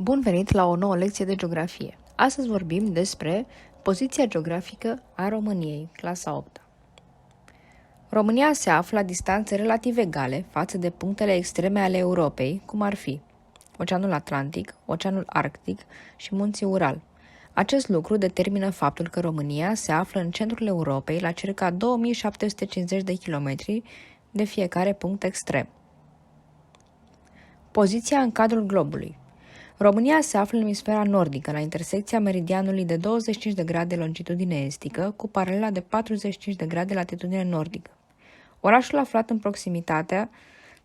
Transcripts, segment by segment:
Bun venit la o nouă lecție de geografie. Astăzi vorbim despre poziția geografică a României, clasa 8. România se află la distanțe relativ egale față de punctele extreme ale Europei, cum ar fi Oceanul Atlantic, Oceanul Arctic și Munții Ural. Acest lucru determină faptul că România se află în centrul Europei, la circa 2750 de kilometri de fiecare punct extrem. Poziția în cadrul globului. România se află în emisfera nordică, la intersecția meridianului de 25 de grade longitudine estică cu paralela de 45 de grade latitudine nordică. Orașul aflat în proximitatea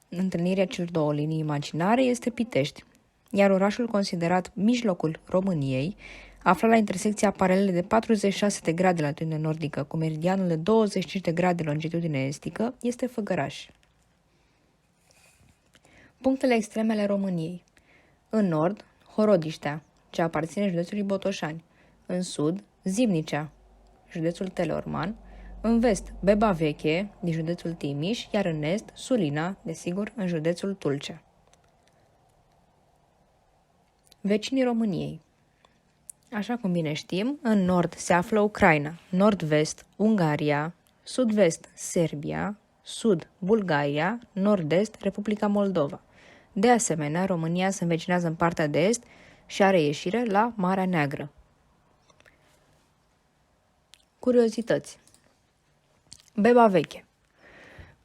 întâlnirii celor două linii imaginare este Pitești, iar orașul considerat mijlocul României, aflat la intersecția paralele de 46 de grade latitudine nordică cu meridianul de 25 de grade longitudine estică, este Făgăraș. Punctele extreme ale României. În nord, Horodiștea, ce aparține județului Botoșani. În sud, Zimnicea, județul Teleorman. În vest, Beba Veche, din județul Timiș, iar în est, Sulina, desigur, în județul Tulcea. Vecinii României. Așa cum bine știm, în nord se află Ucraina, nord-vest, Ungaria, sud-vest, Serbia, sud, Bulgaria, nord-est, Republica Moldova. De asemenea, România se învecinează în partea de est și are ieșire la Marea Neagră. Curiozități. Beba Veche.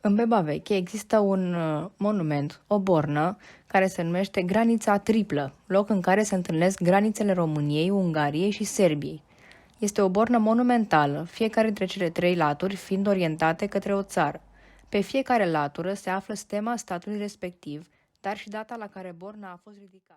În Beba Veche există un monument, o bornă, care se numește Granița Triplă, loc în care se întâlnesc granițele României, Ungariei și Serbiei. Este o bornă monumentală, fiecare dintre cele trei laturi fiind orientate către o țară. Pe fiecare latură se află stema statului respectiv, dar și data la care borna a fost ridicată.